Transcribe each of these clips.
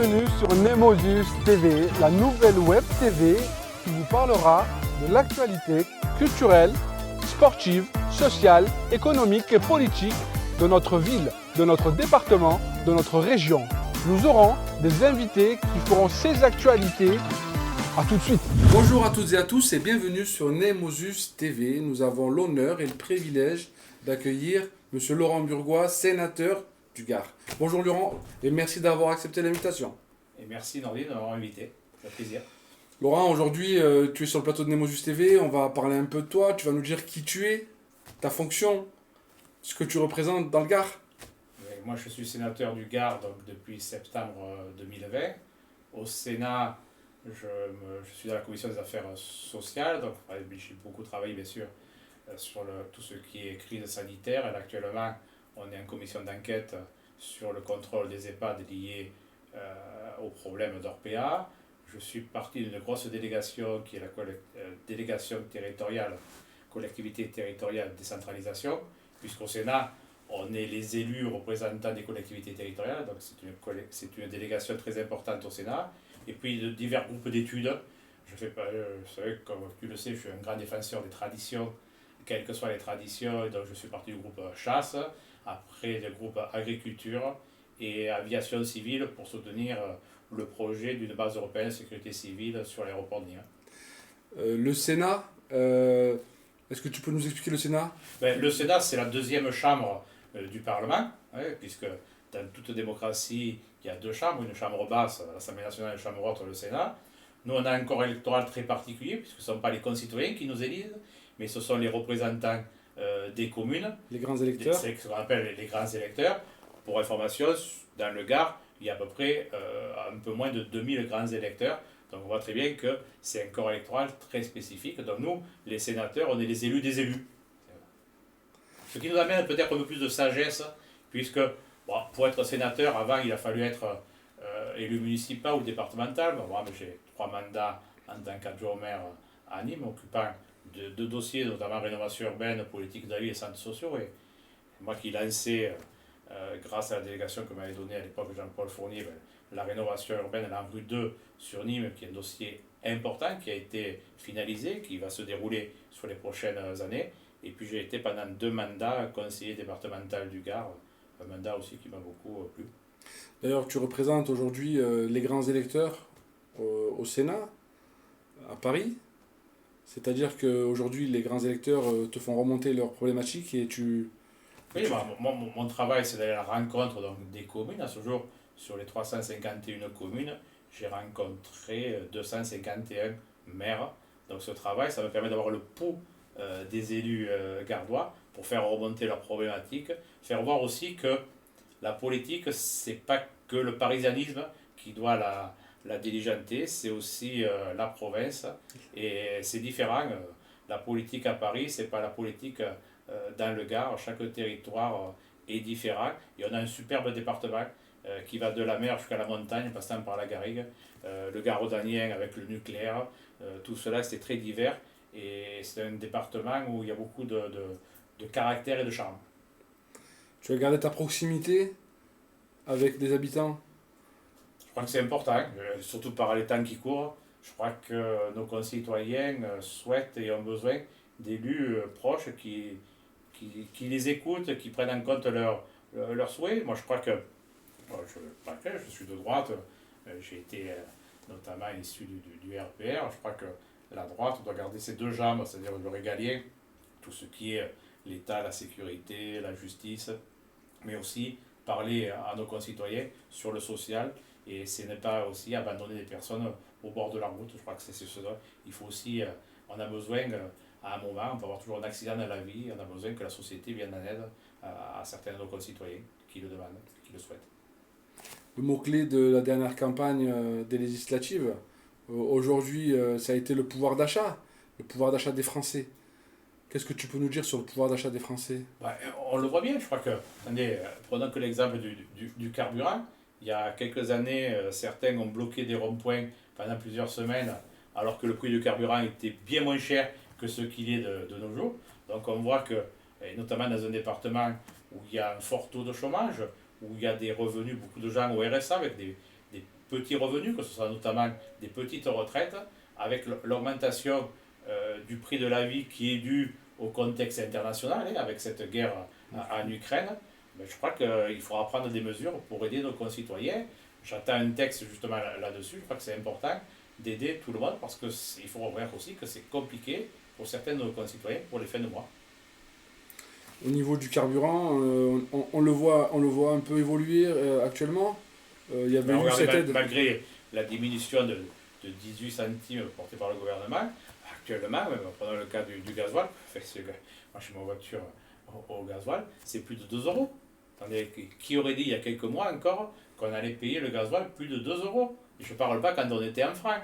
Bienvenue sur Nemosus TV, la nouvelle web TV qui vous parlera de l'actualité culturelle, sportive, sociale, économique et politique de notre ville, de notre département, de notre région. Nous aurons des invités qui feront ces actualités. A tout de suite. Bonjour à toutes et à tous et bienvenue sur Nemosus TV. Nous avons l'honneur et le privilège d'accueillir Monsieur Laurent Burgois, sénateur du Gard. Bonjour Laurent et merci d'avoir accepté l'invitation. Et merci Nordine de m'avoir invité, ça fait plaisir. Laurent, aujourd'hui tu es sur le plateau de Nemosus TV, on va parler un peu de toi, tu vas nous dire qui tu es, ta fonction, ce que tu représentes dans le Gard. Moi je suis sénateur du Gard donc, depuis septembre 2020. Au Sénat, je suis dans la commission des affaires sociales, donc j'ai beaucoup travaillé bien sûr sur tout ce qui est crise sanitaire. Et actuellement, on est en commission d'enquête sur le contrôle des EHPAD liés aux problèmes d'Orpea. Je suis partie d'une grosse délégation qui est la délégation territoriale, collectivité territoriale décentralisation, puisqu'au Sénat, on est les élus représentants des collectivités territoriales, donc c'est une délégation très importante au Sénat. Et puis de divers groupes d'études. Vous savez, comme tu le sais, je suis un grand défenseur des traditions, quelles que soient les traditions, donc je suis parti du groupe chasse, après le groupe agriculture et aviation civile pour soutenir le projet d'une base européenne de sécurité civile sur l'aéroport de Nîmes. Le Sénat, est-ce que tu peux nous expliquer le Sénat ? Le Sénat, c'est la deuxième chambre du Parlement, puisque dans toute démocratie, il y a deux chambres, une chambre basse, l'Assemblée nationale, et une chambre haute, le Sénat. Nous, on a un corps électoral très particulier, puisque ce ne sont pas les concitoyens qui nous élisent, mais ce sont les représentants des communes. Les grands électeurs. C'est ce qu'on appelle les grands électeurs. Pour information, dans le Gard, il y a à peu près un peu moins de 2000 grands électeurs. Donc on voit très bien que c'est un corps électoral très spécifique. Donc nous, les sénateurs, on est les élus des élus. Ce qui nous amène peut-être un peu plus de sagesse, puisque pour être sénateur, avant, il a fallu être élu municipal ou départemental. Moi, j'ai 3 mandats en tant qu'adjoint au maire à Nîmes, occupant deux dossiers, notamment rénovation urbaine, politique de la ville et centres sociaux. Et moi qui lançais, grâce à la délégation que m'avait donnée à l'époque Jean-Paul Fournier, la rénovation urbaine, la rue 2 sur Nîmes, qui est un dossier important, qui a été finalisé, qui va se dérouler sur les prochaines années. Et puis j'ai été pendant 2 mandats conseiller départemental du Gard, un mandat aussi qui m'a beaucoup plu. D'ailleurs, tu représentes aujourd'hui les grands électeurs au Sénat, à Paris. C'est-à-dire qu'aujourd'hui, les grands électeurs te font remonter leurs problématiques et tu... Oui, mon travail, c'est d'aller à la rencontre donc, des communes. À ce jour, sur les 351 communes, j'ai rencontré 251 maires. Donc ce travail, ça me permet d'avoir le pouls des élus gardois pour faire remonter leurs problématiques, faire voir aussi que la politique, c'est pas que le parisianisme qui doit la diligenter, c'est aussi la province et c'est différent. La politique à Paris, c'est pas la politique dans le Gard. Chaque territoire est différent et on a un superbe département qui va de la mer jusqu'à la montagne, passant par la garrigue, le Gard-Audanien avec le nucléaire, tout cela c'est très divers et c'est un département où il y a beaucoup de caractère et de charme. Tu as gardé ta proximité avec des habitants ? Je crois que c'est important, surtout par les temps qui courent. Je crois que nos concitoyens souhaitent et ont besoin d'élus proches qui les écoutent, qui prennent en compte leurs souhaits. Moi, je crois que je suis de droite, j'ai été notamment issu du RPR. Je crois que la droite doit garder ses 2 jambes, c'est-à-dire le régalien, tout ce qui est l'État, la sécurité, la justice, mais aussi parler à nos concitoyens sur le social. Et ce n'est pas aussi abandonner des personnes au bord de la route. Je crois que c'est ce dont il faut aussi, on a besoin, à un moment, on peut avoir toujours un accident dans la vie, on a besoin que la société vienne en aide à certains de nos concitoyens qui le demandent, qui le souhaitent. Le mot-clé de la dernière campagne des législatives, aujourd'hui, ça a été le pouvoir d'achat des Français. Qu'est-ce que tu peux nous dire sur le pouvoir d'achat des Français ? On le voit bien, je crois que, attendez, prenons que l'exemple du carburant. Il y a quelques années, certains ont bloqué des ronds-points pendant plusieurs semaines, alors que le prix du carburant était bien moins cher que ce qu'il est de nos jours. Donc on voit que, et notamment dans un département où il y a un fort taux de chômage, où il y a des revenus, beaucoup de gens au RSA avec des petits revenus, que ce soit notamment des petites retraites, avec l'augmentation du prix de la vie qui est due au contexte international, avec cette guerre en Ukraine, ben, je crois qu'il faudra prendre des mesures pour aider nos concitoyens. J'attends un texte justement là-dessus, je crois que c'est important d'aider tout le monde parce qu'il faut reconnaître aussi que c'est compliqué pour certains de nos concitoyens pour les fins de mois. Au niveau du carburant, on le voit un peu évoluer actuellement. Il y avait Ben, eu regardez, cette aide. malgré la diminution de 18 centimes portée par le gouvernement, actuellement, même prenons le cas du gasoil, moi j'ai ma voiture au gasoil, c'est plus de 2 euros. Attendez, qui aurait dit il y a quelques mois encore qu'on allait payer le gasoil plus de 2 euros? Et je ne parle pas quand on était en francs.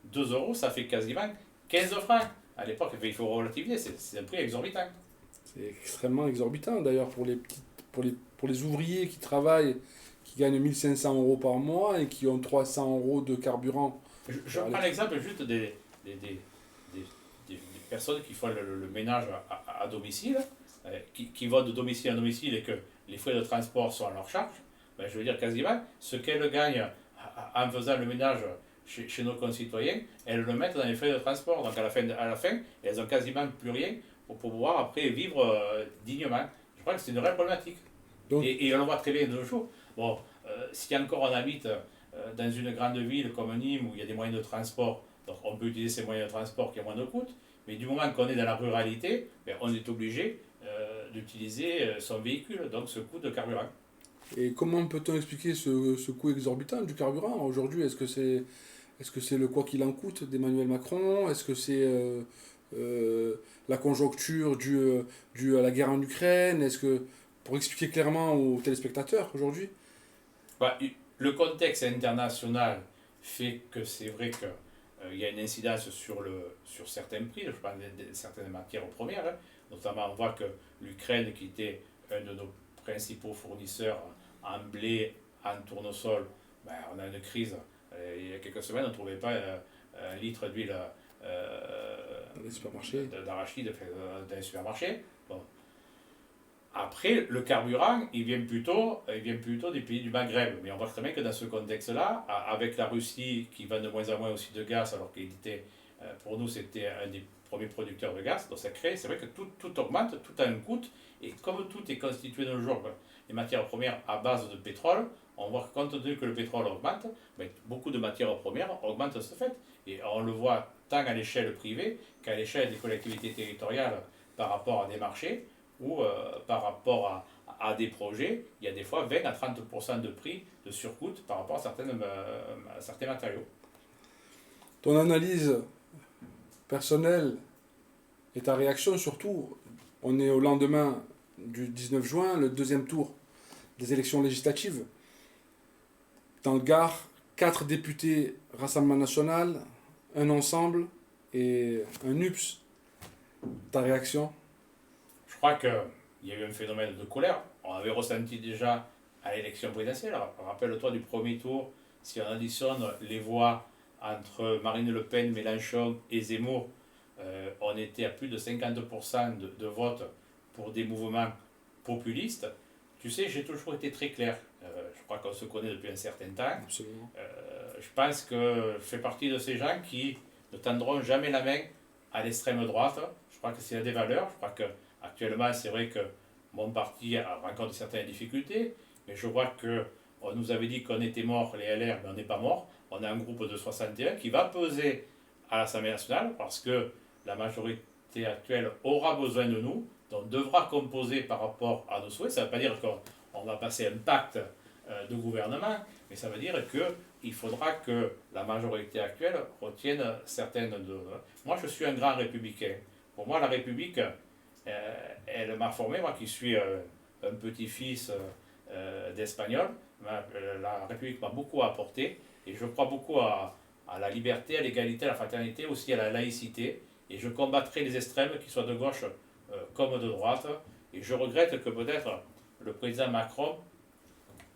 2 euros, ça fait quasiment 15 francs. À l'époque, il faut relativiser, c'est un prix exorbitant. C'est extrêmement exorbitant d'ailleurs pour les ouvriers qui travaillent, qui gagnent 1500 euros par mois et qui ont 300 euros de carburant. Je prends l'exemple juste des personnes qui font le ménage à domicile, qui vont de domicile à domicile et que les frais de transport sont à leur charge. Ben, je veux dire quasiment, ce qu'elles gagnent en faisant le ménage chez nos concitoyens, elles le mettent dans les frais de transport. Donc à la fin elles n'ont quasiment plus rien pour pouvoir après vivre dignement. Je crois que c'est une vraie problématique. Donc, et on le voit très bien de nos jours. Bon, si encore on habite dans une grande ville comme Nîmes où il y a des moyens de transport, donc on peut utiliser ces moyens de transport qui ont moins de coûts, mais du moment qu'on est dans la ruralité, ben, on est obligé d'utiliser son véhicule, donc ce coût de carburant. et comment peut-on expliquer ce coût exorbitant du carburant aujourd'hui? Est-ce que c'est le quoi qu'il en coûte d'Emmanuel Macron? Est-ce que c'est la conjoncture due à la guerre en Ukraine? Pour expliquer clairement aux téléspectateurs aujourd'hui? Bah, le contexte international fait que c'est vrai qu'il y a une incidence sur certains prix, je parle de certaines matières premières, notamment on voit que l'Ukraine, qui était un de nos principaux fournisseurs en blé, en tournesol, ben, on a une crise. Il y a quelques semaines, on ne trouvait pas un litre d'huile Dans les supermarchés. d'arachide dans les supermarchés. Bon. Après, le carburant, il vient plutôt des pays du Maghreb. Mais on voit très bien que dans ce contexte-là, avec la Russie qui vend de moins en moins aussi de gaz, alors qu'il était, pour nous, c'était un des premiers producteurs de gaz, donc ça crée, c'est vrai que tout augmente, tout a un coût, et comme tout est constitué de nos jours, les matières premières à base de pétrole, on voit que compte tenu que le pétrole augmente, ben, beaucoup de matières premières augmentent de ce fait. Et on le voit tant à l'échelle privée qu'à l'échelle des collectivités territoriales par rapport à des marchés, ou par rapport à des projets, il y a des fois 20 à 30% de prix de surcoût par rapport à certains matériaux. Ton analyse personnelle et ta réaction surtout, on est au lendemain du 19 juin, le deuxième tour des élections législatives. Dans le Gard, 4 députés Rassemblement National, un Ensemble et un UPS. Ta réaction? Je crois qu'il y a eu un phénomène de colère. On avait ressenti déjà à l'élection présidentielle. Rappelle-toi du premier tour, si on additionne les voix entre Marine Le Pen, Mélenchon et Zemmour, on était à plus de 50% de votes pour des mouvements populistes. Tu sais, j'ai toujours été très clair. Je crois qu'on se connaît depuis un certain temps. Absolument. Je pense que je fais partie de ces gens qui ne tendront jamais la main à l'extrême droite. Je crois que c'est des valeurs. Je crois qu'actuellement, c'est vrai que mon parti rencontre certaines difficultés, mais je vois qu'on nous avait dit qu'on était mort, les LR, mais on n'est pas mort. On a un groupe de 61 qui va peser à l'Assemblée nationale parce que la majorité actuelle aura besoin de nous, donc devra composer par rapport à nos souhaits. Ça ne veut pas dire qu'on va passer un pacte de gouvernement, mais ça veut dire qu'il faudra que la majorité actuelle retienne certaines de... Moi, je suis un grand républicain. Pour moi, la République, elle m'a formé, moi qui suis un petit-fils d'Espagnol. La République m'a beaucoup apporté et je crois beaucoup à la liberté, à l'égalité, à la fraternité, aussi à la laïcité. Et je combattrai les extrêmes, qu'ils soient de gauche comme de droite. Et je regrette que peut-être le président Macron,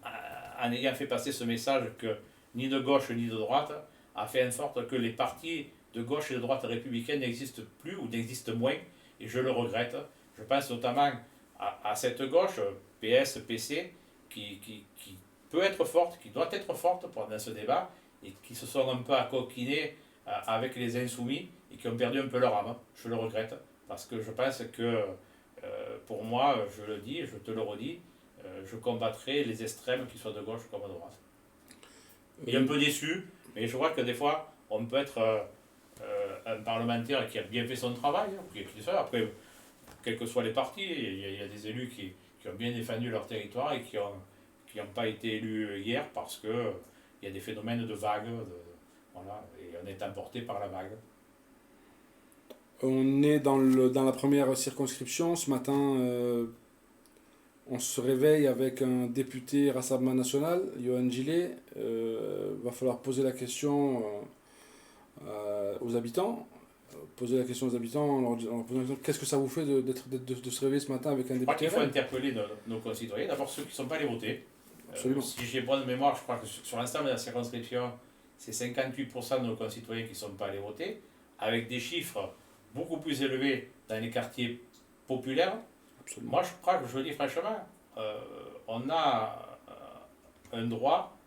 en ayant fait passer ce message que ni de gauche ni de droite, a fait en sorte que les partis de gauche et de droite républicaines n'existent plus ou n'existent moins. Et je le regrette. Je pense notamment à cette gauche, PS, PC, qui peut être forte, qui doit être forte dans ce débat, et qui se sont un peu accoquinés avec les insoumis et qui ont perdu un peu leur âme. Je le regrette, parce que je pense que, pour moi, je le dis, je te le redis, je combattrai les extrêmes, qu'ils soient de gauche comme de droite. Et un peu déçu, mais je crois que des fois, on peut être un parlementaire qui a bien fait son travail, après, quels que soient les partis, il y a des élus qui ont bien défendu leur territoire et qui n'ont pas été élus hier parce qu'il y a des phénomènes de vagues, voilà, et on est emporté par la vague. On est dans la première circonscription. Ce matin, on se réveille avec un député Rassemblement National, Yohann Gillet. Va falloir poser la question aux habitants. Poser la question aux habitants en leur posant la question, qu'est-ce que ça vous fait de se réveiller ce matin avec un Je crois député qu'il faut interpeller nos concitoyens, d'abord ceux qui ne sont pas allés voter. Absolument. Si j'ai bonne mémoire, je crois que sur l'ensemble de la circonscription, c'est 58% de nos concitoyens qui ne sont pas allés voter, avec des chiffres beaucoup plus élevés dans les quartiers populaires. Absolument. Moi, je crois que je le dis franchement, on a un droit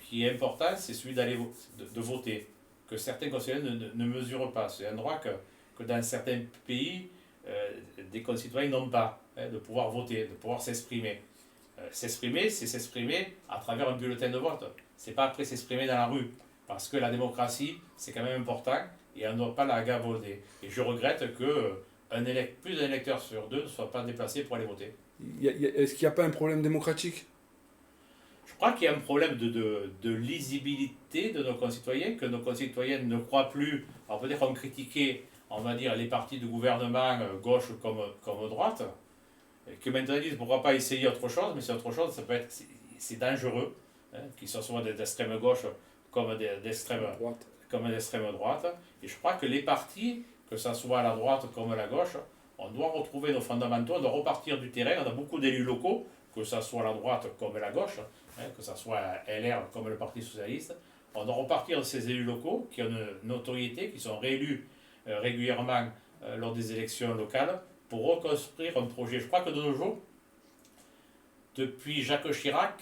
qui est important, c'est celui de voter, que certains concitoyens ne mesurent pas. C'est un droit que dans certains pays, des concitoyens n'ont pas, de pouvoir voter, de pouvoir s'exprimer. S'exprimer, c'est s'exprimer à travers un bulletin de vote. C'est pas après s'exprimer dans la rue. Parce que la démocratie, c'est quand même important et on ne doit pas la gavolder. Et je regrette que plus d'un électeur sur deux ne soit pas déplacé pour aller voter. Est-ce qu'il n'y a pas un problème démocratique? Je crois qu'il y a un problème de lisibilité de nos concitoyens, que nos concitoyens ne croient plus. Alors peut-être on critiquait, on va dire, les partis de gouvernement, gauche comme droite, que maintenant ils disent pourquoi pas essayer autre chose, mais c'est autre chose, c'est dangereux, hein, qu'ils soient d'extrême gauche comme d'extrême droite. Et je crois que les partis, que ce soit à la droite comme à la gauche, on doit retrouver nos fondamentaux, on doit repartir du terrain. On a beaucoup d'élus locaux, que ce soit à la droite comme à la gauche, hein, que ce soit LR comme le Parti Socialiste. On doit repartir de ces élus locaux qui ont une notoriété, qui sont réélus régulièrement lors des élections locales, pour reconstruire un projet. Je crois que de nos jours, depuis Jacques Chirac,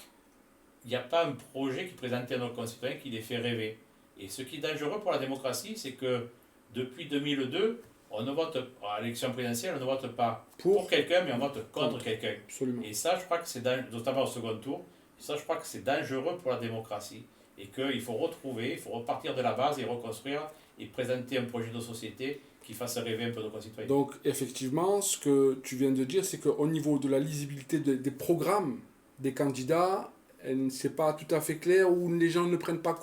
il n'y a pas un projet qui présentait à nos concitoyens qui les fait rêver. Et ce qui est dangereux pour la démocratie, c'est que depuis 2002, on ne vote, à l'élection présidentielle, on ne vote pas pour quelqu'un, mais on vote contre quelqu'un. Absolument. Et ça, je crois que c'est, notamment au second tour, ça, je crois que c'est dangereux pour la démocratie. Et qu'il faut retrouver, il faut repartir de la base et reconstruire et présenter un projet de société qui fasse rêver un peu nos concitoyens. Donc, effectivement, ce que tu viens de dire, c'est qu'au niveau de la lisibilité des programmes des candidats, c'est pas tout à fait clair, ou les gens ne prennent pas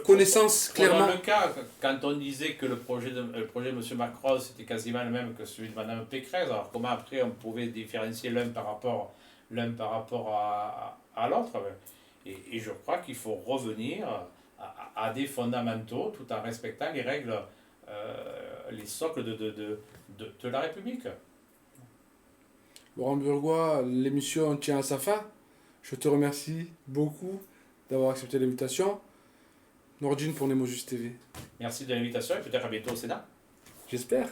connaissance clairement. Dans le cas, quand on disait que le projet de M. Macron, c'était quasiment le même que celui de Mme Pécresse, alors comment après on pouvait différencier l'un par rapport à l'autre? Et je crois qu'il faut revenir à des fondamentaux tout en respectant les règles, les socles de la République. Laurent Burgois, l'émission tient à sa fin. Je te remercie beaucoup d'avoir accepté l'invitation. Nordine pour Nemo Juste TV. Merci de l'invitation et peut-être à bientôt au Sénat. J'espère.